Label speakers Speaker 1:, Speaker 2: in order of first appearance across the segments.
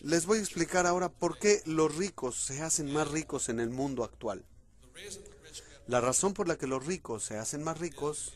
Speaker 1: Les voy a explicar ahora por qué los ricos se hacen más ricos en el mundo actual. La razón por la que los ricos se hacen más ricos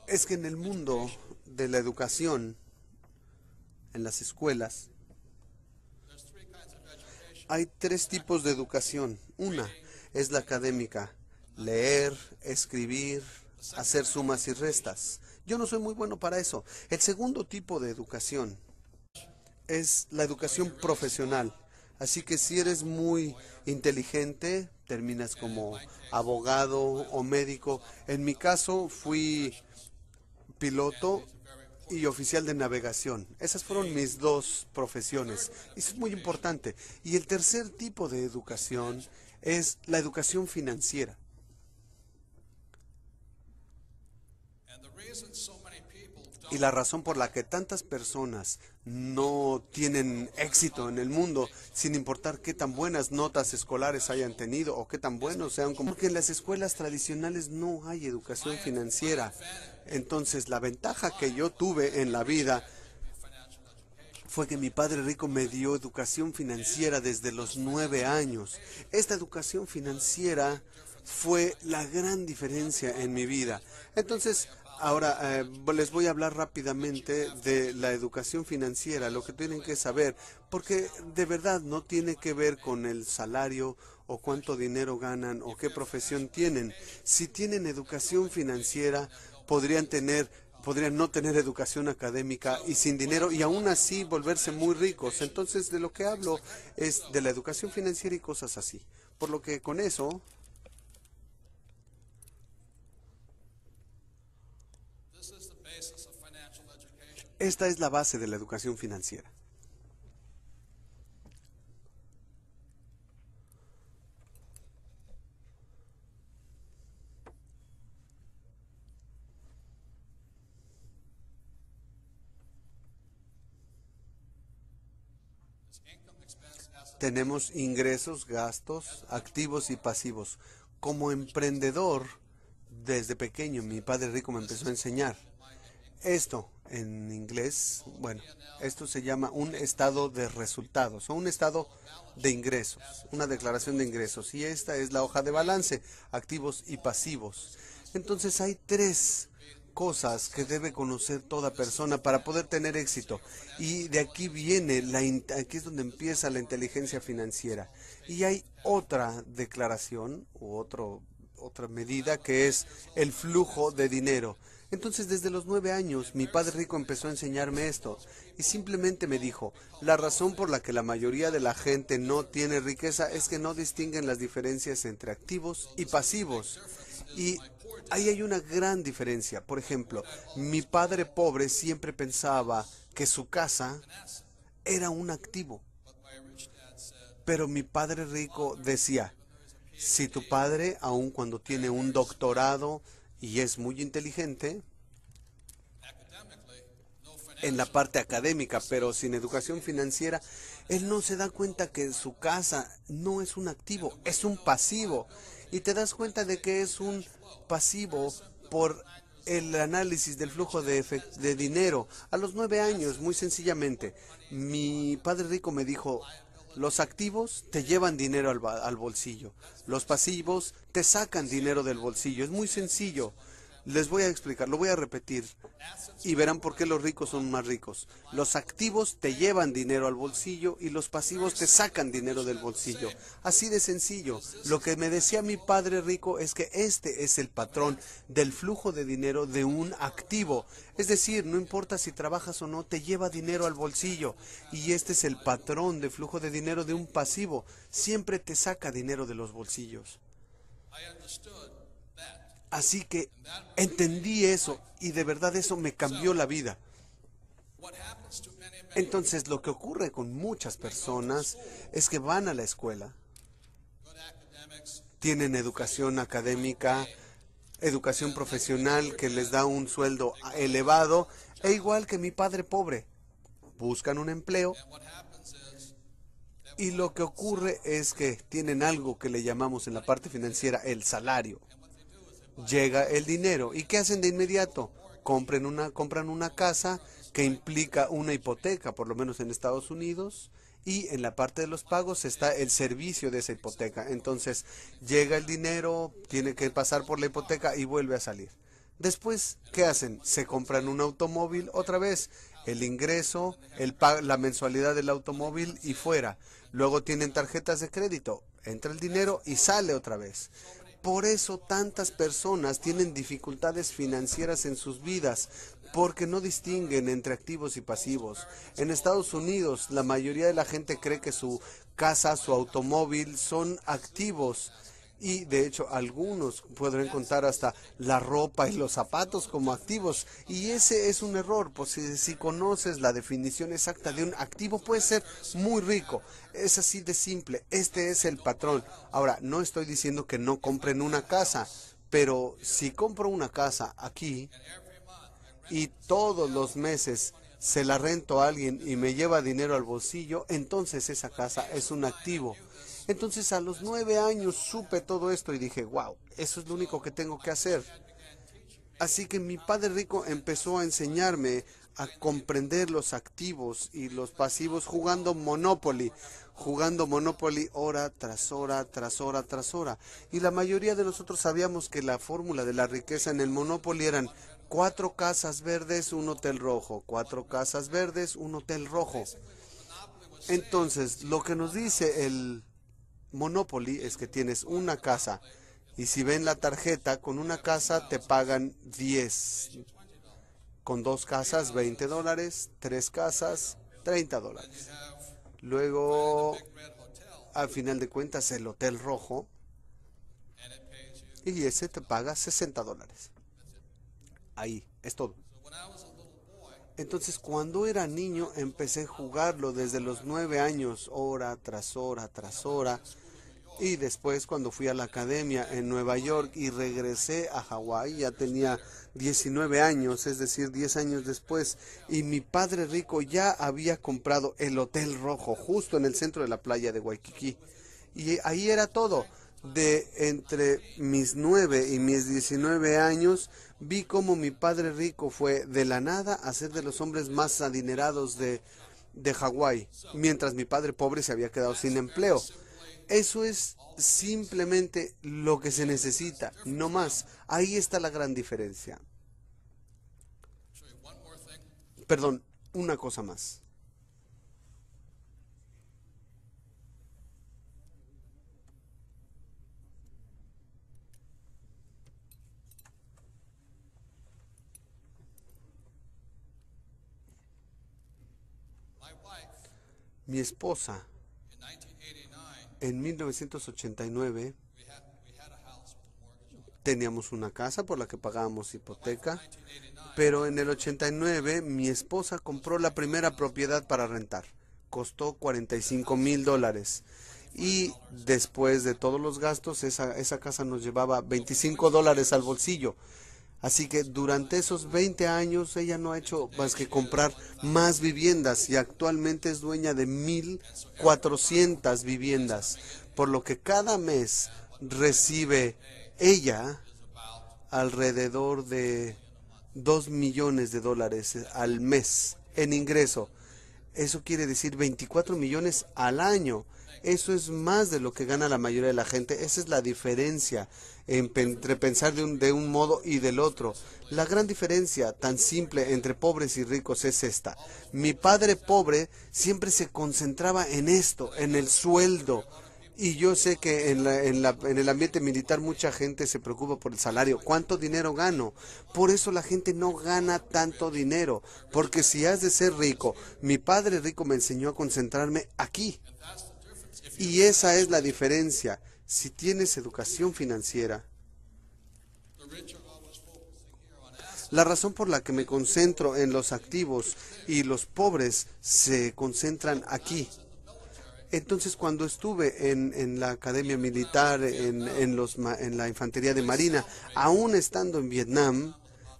Speaker 1: es que en el mundo de la educación, en las escuelas, hay tres tipos de educación. Una es la académica: leer, escribir, hacer sumas y restas. Yo no soy muy bueno para eso. El segundo tipo de educación es la educación profesional. Así que si eres muy inteligente, terminas como abogado o médico. En mi caso fui piloto y oficial de navegación. Esas fueron mis dos profesiones. Eso es muy importante. Y el tercer tipo de educación es la educación financiera. Y la razón por la que tantas personas no tienen éxito en el mundo, sin importar qué tan buenas notas escolares hayan tenido o qué tan buenos sean, como porque en las escuelas tradicionales no hay educación financiera. Entonces, la ventaja que yo tuve en la vida fue que mi padre rico me dio educación financiera desde los 9 años. Esta educación financiera fue la gran diferencia en mi vida. Entonces, ahora les voy a hablar rápidamente de la educación financiera, lo que tienen que saber, porque de verdad no tiene que ver con el salario o cuánto dinero ganan o qué profesión tienen. Si tienen educación financiera, podrían no tener educación académica y sin dinero y aún así volverse muy ricos. Entonces, de lo que hablo es de la educación financiera y cosas así. Por lo que con eso, esta es la base de la educación financiera. Tenemos ingresos, gastos, activos y pasivos. Como emprendedor, desde pequeño, mi padre rico me empezó a enseñar. Esto, en inglés, bueno, esto se llama un estado de resultados o un estado de ingresos, una declaración de ingresos. Y esta es la hoja de balance, activos y pasivos. Entonces hay tres cosas que debe conocer toda persona para poder tener éxito. Y de aquí viene, aquí es donde empieza la inteligencia financiera. Y hay otra declaración u otra medida que es el flujo de dinero. Entonces, desde los 9 años, mi padre rico empezó a enseñarme esto y simplemente me dijo, la razón por la que la mayoría de la gente no tiene riqueza es que no distinguen las diferencias entre activos y pasivos. Y ahí hay una gran diferencia. Por ejemplo, mi padre pobre siempre pensaba que su casa era un activo, pero mi padre rico decía, si tu padre, aun cuando tiene un doctorado y es muy inteligente, en la parte académica, pero sin educación financiera, él no se da cuenta que su casa no es un activo, es un pasivo. Y te das cuenta de que es un pasivo por el análisis del flujo de dinero. A los 9 años, muy sencillamente, mi padre rico me dijo, los activos te llevan dinero al bolsillo, los pasivos te sacan dinero del bolsillo. Es muy sencillo. Les voy a explicar, lo voy a repetir y verán por qué los ricos son más ricos. Los activos te llevan dinero al bolsillo y los pasivos te sacan dinero del bolsillo. Así de sencillo. Lo que me decía mi padre rico es que este es el patrón del flujo de dinero de un activo. Es decir, no importa si trabajas o no, te lleva dinero al bolsillo. Y este es el patrón de flujo de dinero de un pasivo. Siempre te saca dinero de los bolsillos. Así que entendí eso y de verdad eso me cambió la vida. Entonces lo que ocurre con muchas personas es que van a la escuela, tienen educación académica, educación profesional que les da un sueldo elevado, e igual que mi padre pobre, buscan un empleo y lo que ocurre es que tienen algo que le llamamos en la parte financiera el salario. Llega el dinero. ¿Y qué hacen de inmediato? compran una casa que implica una hipoteca, por lo menos en Estados Unidos, y en la parte de los pagos está el servicio de esa hipoteca. Entonces llega el dinero, tiene que pasar por la hipoteca y vuelve a salir. Después, ¿qué hacen? Se compran un automóvil otra vez, el ingreso, la mensualidad del automóvil y fuera. Luego tienen tarjetas de crédito, entra el dinero y sale otra vez. Por eso tantas personas tienen dificultades financieras en sus vidas, porque no distinguen entre activos y pasivos. En Estados Unidos, la mayoría de la gente cree que su casa, su automóvil son activos. Y de hecho, algunos podrán contar hasta la ropa y los zapatos como activos. Y ese es un error, pues si conoces la definición exacta de un activo, puede ser muy rico. Es así de simple. Este es el patrón. Ahora, no estoy diciendo que no compren una casa, pero si compro una casa aquí y todos los meses se la rento a alguien y me lleva dinero al bolsillo, entonces esa casa es un activo. Entonces a los 9 años supe todo esto y dije, wow, eso es lo único que tengo que hacer. Así que mi padre rico empezó a enseñarme a comprender los activos y los pasivos jugando Monopoly hora tras hora, tras hora, tras hora. Y la mayoría de nosotros sabíamos que la fórmula de la riqueza en el Monopoly eran 4 casas verdes, un hotel rojo, 4 casas verdes, un hotel rojo. Entonces, lo que nos dice el Monopoly es que tienes una casa y si ven la tarjeta, con una casa te pagan 10, con 2 casas $20, 3 casas $30. Luego, al final de cuentas, el hotel rojo y ese te paga $60. Ahí, es todo. Entonces, cuando era niño, empecé a jugarlo desde los 9 años, hora tras hora, tras hora. Y después, cuando fui a la academia en Nueva York y regresé a Hawái, ya tenía 19 años, es decir, 10 años después. Y mi padre rico ya había comprado el Hotel Rojo, justo en el centro de la playa de Waikiki. Y ahí era todo. De entre mis 9 y mis 19 años, vi cómo mi padre rico fue de la nada a ser de los hombres más adinerados de Hawái, mientras mi padre pobre se había quedado sin empleo. Eso es simplemente lo que se necesita, no más. Ahí está la gran diferencia. Perdón, una cosa más. Mi esposa, en 1989, teníamos una casa por la que pagábamos hipoteca, pero en el 89 mi esposa compró la primera propiedad para rentar. Costó $45,000. Y después de todos los gastos, esa casa nos llevaba $25 al bolsillo. Así que durante esos 20 años ella no ha hecho más que comprar más viviendas y actualmente es dueña de 1,400 viviendas, por lo que cada mes recibe ella alrededor de $2 millones al mes en ingreso. Eso quiere decir 24 millones al año. Eso es más de lo que gana la mayoría de la gente. Esa es la diferencia entre pensar de un modo y del otro. La gran diferencia tan simple entre pobres y ricos es esta. Mi padre pobre siempre se concentraba en esto, en el sueldo. Y yo sé que en el ambiente militar mucha gente se preocupa por el salario. ¿Cuánto dinero gano? Por eso la gente no gana tanto dinero. Porque si has de ser rico, mi padre rico me enseñó a concentrarme aquí. Y esa es la diferencia. Si tienes educación financiera, la razón por la que me concentro en los activos y los pobres se concentran aquí. Entonces, cuando estuve en la academia militar, en la infantería de marina, aún estando en Vietnam,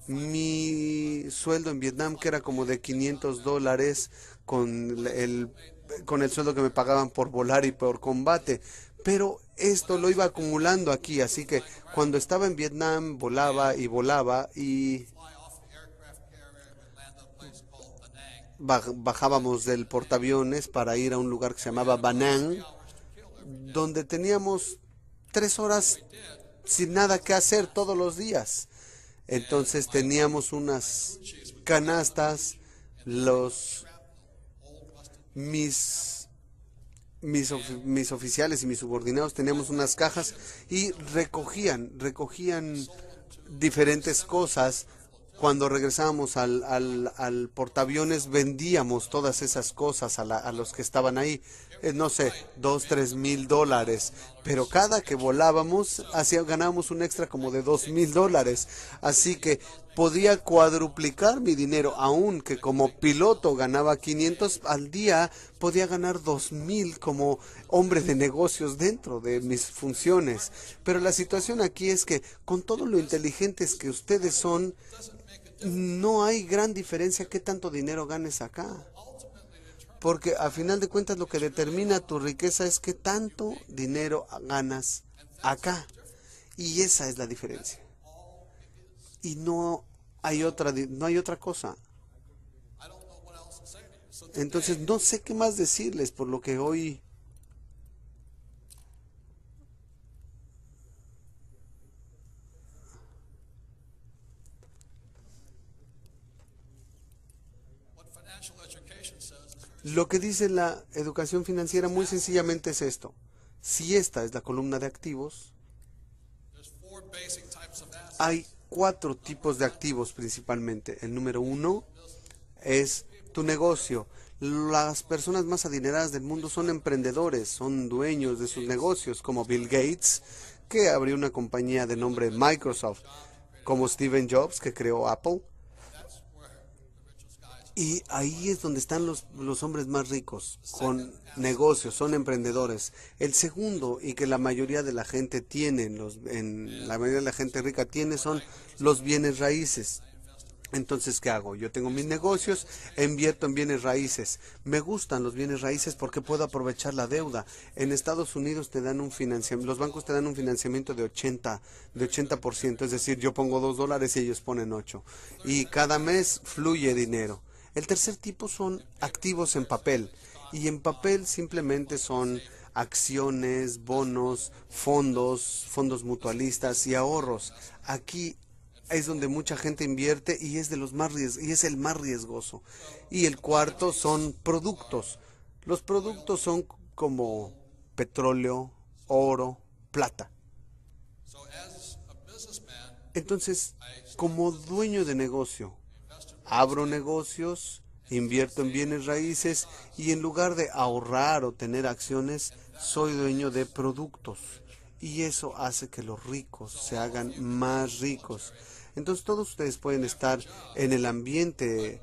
Speaker 1: mi sueldo en Vietnam, que era como de $500 con el sueldo que me pagaban por volar y por combate, pero esto lo iba acumulando aquí, así que cuando estaba en Vietnam volaba y volaba y bajábamos del portaaviones para ir a un lugar que se llamaba Banán, donde teníamos 3 horas sin nada que hacer todos los días. Entonces teníamos unas canastas, los mis mis oficiales y mis subordinados teníamos unas cajas y recogían diferentes cosas. Cuando regresábamos al portaaviones vendíamos todas esas cosas a los que estaban ahí, no sé, 2, 3 mil dólares, pero cada que volábamos ganábamos un extra como de $2,000, así que podía cuadruplicar mi dinero, aunque como piloto ganaba 500 al día, podía ganar 2,000 como hombre de negocios dentro de mis funciones. Pero la situación aquí es que con todo lo inteligentes que ustedes son, no hay gran diferencia qué tanto dinero ganes acá. Porque a final de cuentas lo que determina tu riqueza es qué tanto dinero ganas acá. Y esa es la diferencia. Y no hay otra cosa. Entonces no sé qué más decirles por lo que hoy. Lo que dice la educación financiera muy sencillamente es esto. Si esta es la columna de activos, hay 4 tipos de activos principalmente. El número 1 es tu negocio. Las personas más adineradas del mundo son emprendedores, son dueños de sus negocios, como Bill Gates, que abrió una compañía de nombre Microsoft, como Steve Jobs, que creó Apple. Y ahí es donde están los hombres más ricos, con negocios, son emprendedores. El segundo, y que la mayoría de la gente tiene, la mayoría de la gente rica tiene, son los bienes raíces. Entonces, ¿qué hago? Yo tengo mis negocios, invierto en bienes raíces. Me gustan los bienes raíces porque puedo aprovechar la deuda. En Estados Unidos te dan un financiamiento, los bancos te dan un financiamiento de 80%, es decir, yo pongo $2 y ellos ponen 8. Y cada mes fluye dinero. El tercer tipo son activos en papel. Y en papel simplemente son acciones, bonos, fondos mutualistas y ahorros. Aquí es donde mucha gente invierte y es de los y es el más riesgoso. Y el cuarto son productos. Los productos son como petróleo, oro, plata. Entonces, como dueño de negocio, abro negocios, invierto en bienes raíces y en lugar de ahorrar o tener acciones, soy dueño de productos. Y eso hace que los ricos se hagan más ricos. Entonces todos ustedes pueden estar en el ambiente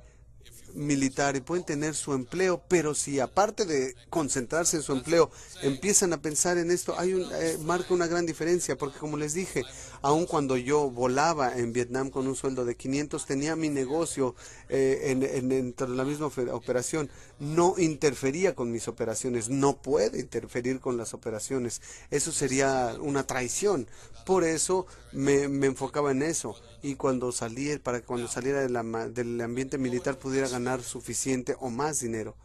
Speaker 1: militar y pueden tener su empleo, pero si aparte de concentrarse en su empleo empiezan a pensar en esto, marca una gran diferencia, porque como les dije, aun cuando yo volaba en Vietnam con un sueldo de 500, tenía mi negocio dentro de la misma operación, no interfería con mis operaciones, no puede interferir con las operaciones, eso sería una traición. Por eso me enfocaba en eso, y para que cuando saliera del ambiente militar pudiera ganar suficiente o más dinero.